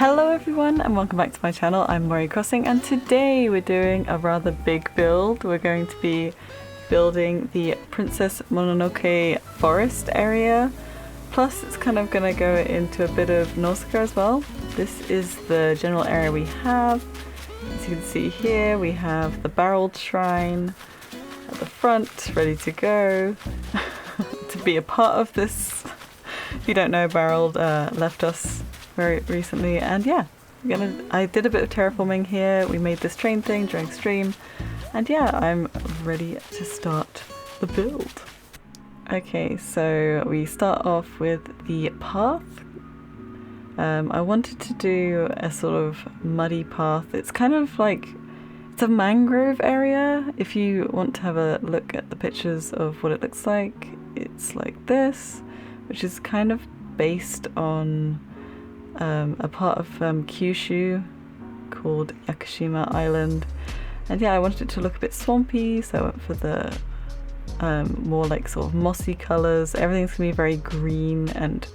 Hello everyone and welcome back to my channel. I'm Mori Crossing and today we're doing a rather big build. We're going to be building the Princess Mononoke forest area. Plus it's kind of going to go into a bit of Nausicaa as well. This is the general area we have. As you can see here we have the barreled shrine at the front ready to go to be a part of this. If you don't know, Barreled left us very recently, and yeah, I did a bit of terraforming here. We made this train thing during stream, and yeah, I'm ready to start the build. Okay, so we start off with the path. I wanted to do a sort of muddy path. It's kind of like, it's a mangrove area. If you want to have a look at the pictures of what it looks like, it's like this, which is kind of based on a part of Kyushu called Yakushima Island. And yeah, I wanted it to look a bit swampy, so I went for the more like sort of mossy colours. Everything's going to be very green, and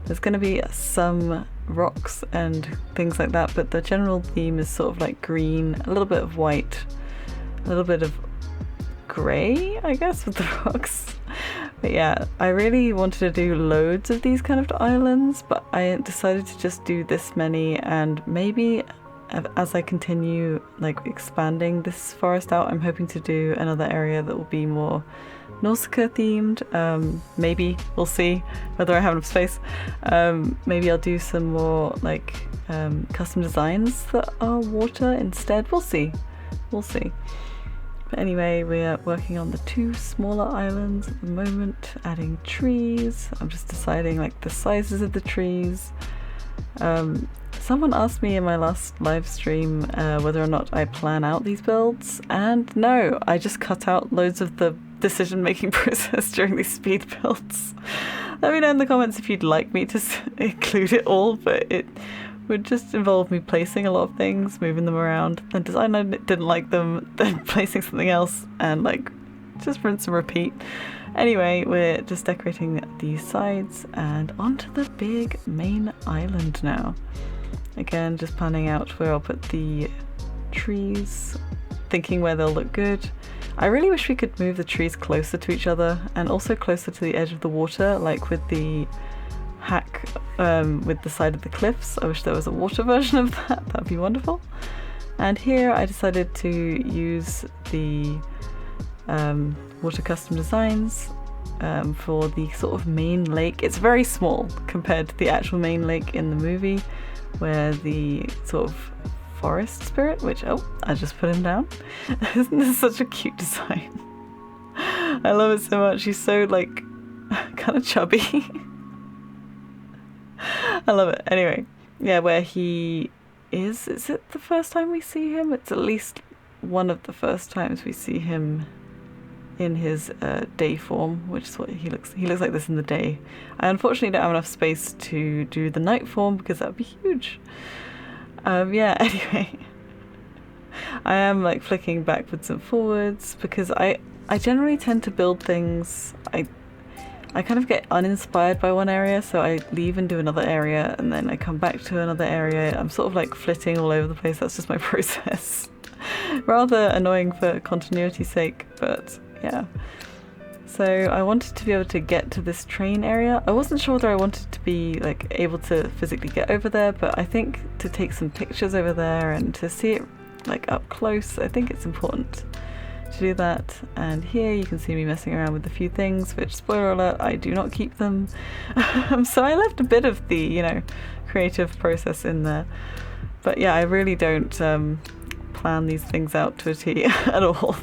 there's going to be some rocks and things like that, but the general theme is sort of like green, a little bit of white, a little bit of grey, I guess, with the rocks. But yeah, I really wanted to do loads of these kind of islands, but I decided to just do this many, and maybe as I continue like expanding this forest out, I'm hoping to do another area that will be more Nausicaa themed. Maybe, we'll see whether I have enough space. Maybe I'll do some more like custom designs that are water instead. We'll see. But anyway, we're working on the two smaller islands at the moment, adding trees. I'm just deciding like the sizes of the trees. Someone asked me in my last live stream whether or not I plan out these builds, and no, I just cut out loads of the decision-making process during these speed builds. Let me know in the comments if you'd like me to include it all, but it would just involve me placing a lot of things, moving them around, then deciding I didn't like them, then placing something else, and like just rinse and repeat. Anyway, we're just decorating these sides and onto the big main island now. Again, just planning out where I'll put the trees, thinking where they'll look good. I really wish we could move the trees closer to each other and also closer to the edge of the water, like with the hack with the side of the cliffs. I wish there was a water version of that. That'd be wonderful. And here I decided to use the water custom designs for the sort of main lake. It's very small compared to the actual main lake in the movie, where the sort of forest spirit, which, oh, I just put him down. Isn't this such a cute design? I love it so much. He's so like kind of chubby. I love it. Anyway, yeah, where he is it the first time we see him? It's at least one of the first times we see him in his day form, which is what he looks like this in the day. I unfortunately don't have enough space to do the night form because that would be huge. Yeah, anyway, I am like flicking backwards and forwards because I generally tend to build things, I kind of get uninspired by one area, so I leave and do another area, and then I come back to another area. I'm sort of like flitting all over the place. That's just my process. Rather annoying for continuity's sake, but yeah. So I wanted to be able to get to this train area. I wasn't sure whether I wanted to be like able to physically get over there, but I think to take some pictures over there and to see it like up close, I think it's important to do that. And here you can see me messing around with a few things, which, spoiler alert, I do not keep them. So I left a bit of the, you know, creative process in there. But yeah, I really don't plan these things out to a T at all.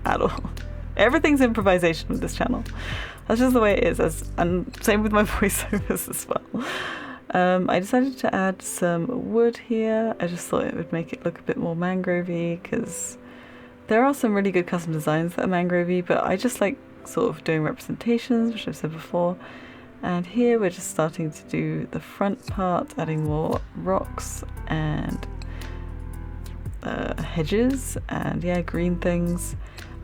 At all. Everything's improvisation with this channel. That's just the way it is, and same with my voiceovers as well. I decided to add some wood here. I just thought it would make it look a bit more mangrovey, because there are some really good custom designs that are mangrovey, but I just like sort of doing representations, which I've said before. And here we're just starting to do the front part, adding more rocks and hedges and yeah, green things.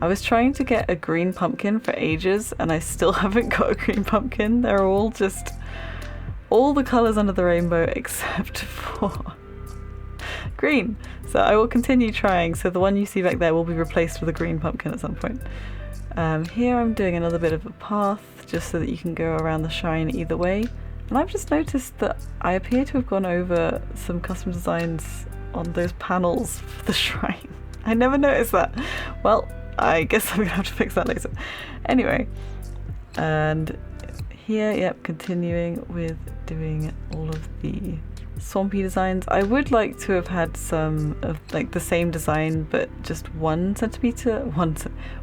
I was trying to get a green pumpkin for ages and I still haven't got a green pumpkin. They're all just all the colours under the rainbow except for green. So I will continue trying. So the one you see back there will be replaced with a green pumpkin at some point. Here I'm doing another bit of a path just so that you can go around the shrine either way. And I've just noticed that I appear to have gone over some custom designs on those panels for the shrine. I never noticed that. Well, I guess I'm gonna have to fix that later. Anyway, and here, yep, continuing with doing all of the swampy designs. I would like to have had some of like the same design but just 1 centimeter,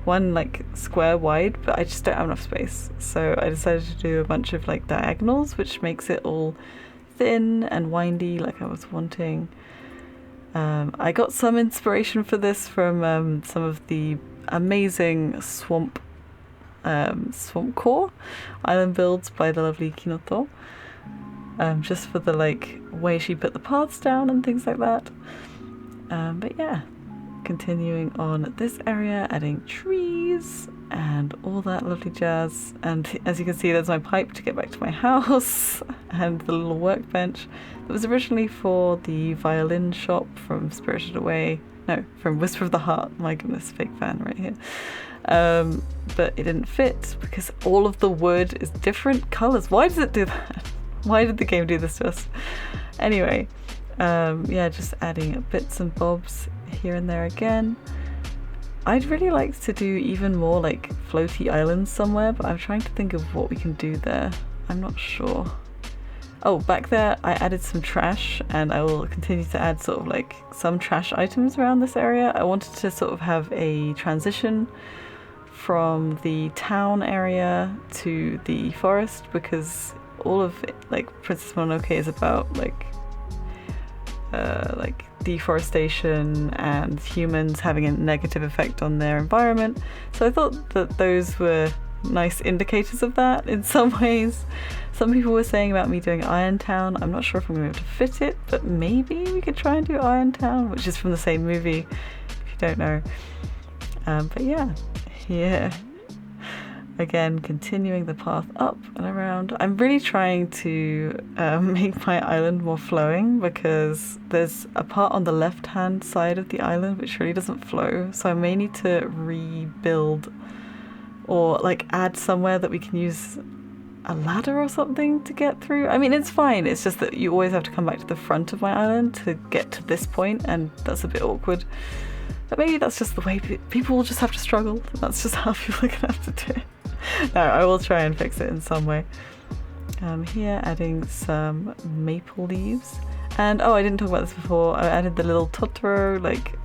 one like square wide, but I just don't have enough space. So I decided to do a bunch of like diagonals, which makes it all thin and windy like I was wanting. I got some inspiration for this from some of the amazing swamp core island builds by the lovely Kinoto. Just for the like way she put the paths down and things like that. But yeah, continuing on this area, adding trees and all that lovely jazz. And as you can see, there's my pipe to get back to my house and the little workbench that was originally for the violin shop from Spirited Away. No, from Whisper of the Heart. My goodness, fake fan right here. But it didn't fit because all of the wood is different colours. Why does it do that? Why did the game do this to us? Anyway, yeah, just adding bits and bobs here and there again. I'd really like to do even more like floaty islands somewhere, but I'm trying to think of what we can do there. I'm not sure. Oh, back there I added some trash, and I will continue to add sort of like some trash items around this area. I wanted to sort of have a transition from the town area to the forest, because all of it, like Princess Mononoke is about like deforestation and humans having a negative effect on their environment. So I thought that those were nice indicators of that in some ways. Some people were saying about me doing Iron Town. I'm not sure if I'm going to be able to fit it, but maybe we could try and do Iron Town, which is from the same movie, if you don't know. But yeah, here again, continuing the path up and around. I'm really trying to make my island more flowing, because there's a part on the left hand side of the island which really doesn't flow, so I may need to rebuild or like add somewhere that we can use a ladder or something to get through. I mean, it's fine, it's just that you always have to come back to the front of my island to get to this point, and that's a bit awkward. But maybe that's just the way people will just have to struggle. That's just how people are gonna have to do it. No, I will try and fix it in some way. Here, adding some maple leaves. And oh, I didn't talk about this before. I added the little Totoro like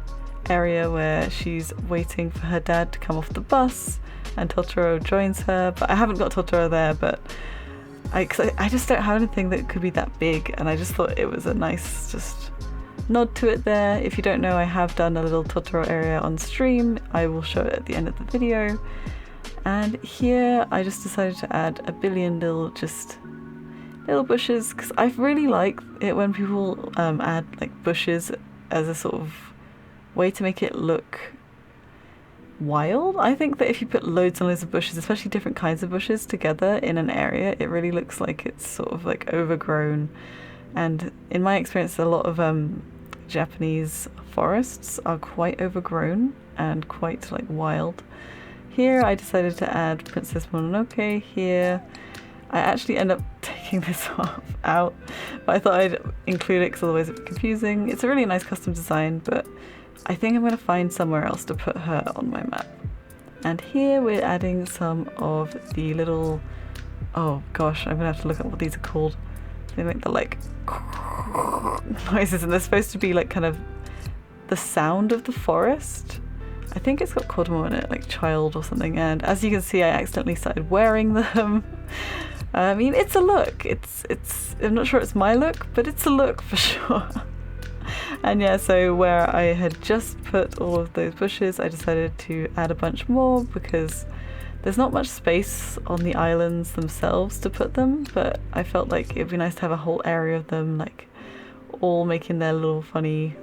area where she's waiting for her dad to come off the bus, and Totoro joins her. But I haven't got Totoro there, but I just don't have anything that could be that big, and I just thought it was a nice just nod to it there. If you don't know, I have done a little Totoro area on stream. I will show it at the end of the video. And here I just decided to add a billion little bushes, because I really like it when people add like bushes as a sort of way to make it look wild. I think that if you put loads and loads of bushes, especially different kinds of bushes together in an area, it really looks like it's sort of like overgrown. And in my experience, a lot of Japanese forests are quite overgrown and quite like wild. Here I decided to add Princess Mononoke here. I actually end up taking this out, but I thought I'd include it because otherwise it'd be confusing. It's a really nice custom design, but I think I'm going to find somewhere else to put her on my map. And here we're adding some of the little, oh gosh, I'm going to have to look up what these are called. They make the like noises, and they're supposed to be like kind of the sound of the forest. I think it's got Kodama in it, like child or something, and as you can see I accidentally started wearing them. I mean, it's a look. It's I'm not sure it's my look, but it's a look for sure. And yeah, so where I had just put all of those bushes, I decided to add a bunch more because there's not much space on the islands themselves to put them, but I felt like it'd be nice to have a whole area of them like all making their little funny,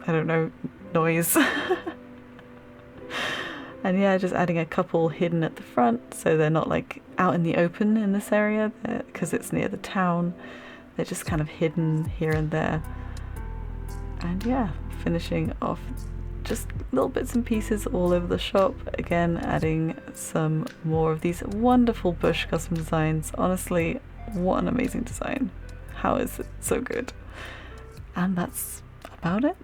I don't know, noise. And yeah, just adding a couple hidden at the front so they're not like out in the open in this area because it's near the town. They're just kind of hidden here and there. And yeah, finishing off just little bits and pieces all over the shop. Again, adding some more of these wonderful bush custom designs. Honestly, what an amazing design. How is it so good? And that's about it.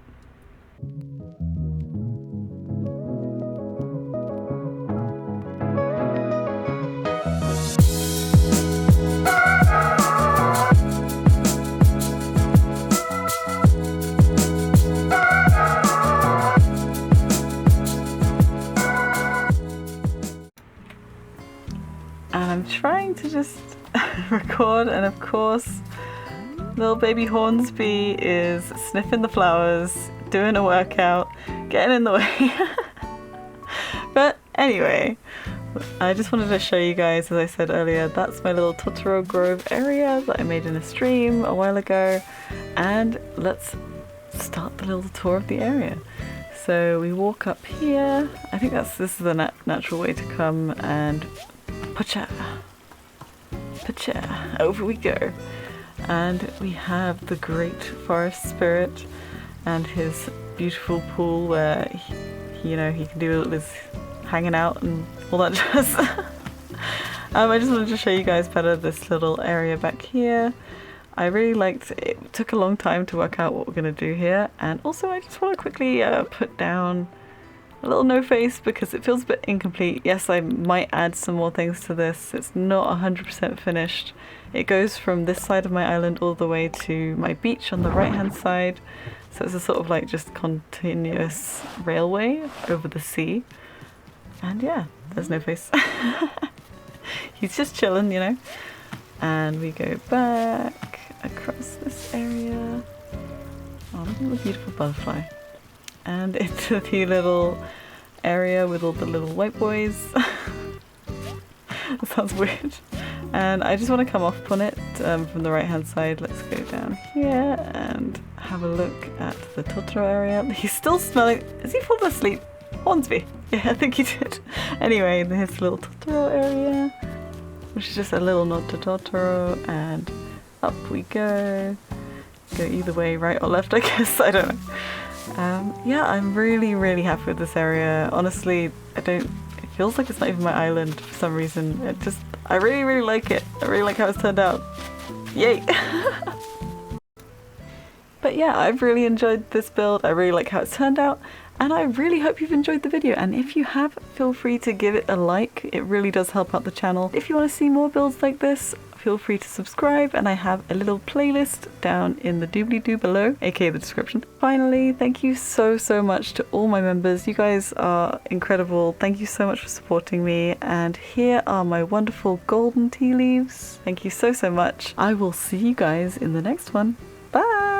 And I'm trying to just record, and of course little baby Hornsby is sniffing the flowers, doing a workout, getting in the way. But anyway, I just wanted to show you guys, as I said earlier, that's my little Totoro Grove area that I made in a stream a while ago. And let's start the little tour of the area. So we walk up here. I think this is the natural way to come, and pacha, pacha, over we go. And we have the great forest spirit and his beautiful pool where he, you know, he can do all his hanging out and all that jazz. I just wanted to show you guys better this little area back here. I really liked it. It took a long time to work out what we're going to do here, and also I just want to quickly put down a little no face because it feels a bit incomplete. Yes, I might add some more things to this. It's not 100% finished. It goes from this side of my island all the way to my beach on the right hand side, so it's a sort of like just continuous railway over the sea. And yeah, there's no face. He's just chilling, you know. And we go back across this area. Oh, look at the beautiful butterfly. And into the little area with all the little white boys. That sounds weird. And I just want to come off on it from the right hand side. Let's go down here and have a look at the Totoro area. He's still smelling. Is he fallen asleep? Hornsby. Yeah, I think he did. Anyway, there's the little Totoro area, which is just a little nod to Totoro, and up we go. Go either way, right or left, I guess. I don't know. Yeah, I'm really happy with this area. Honestly, it feels like it's not even my island for some reason. I really like it. I really like how it's turned out. Yay! But yeah, I've really enjoyed this build. I really like how it's turned out, and I really hope you've enjoyed the video. And if you have, feel free to give it a like. It really does help out the channel. If you want to see more builds like this, feel free to subscribe, and I have a little playlist down in the doobly-doo below, aka the description. Finally, thank you so much to all my members. You guys are incredible. Thank you so much for supporting me, and here are my wonderful golden tea leaves. Thank you so much. I will see you guys in the next one. Bye!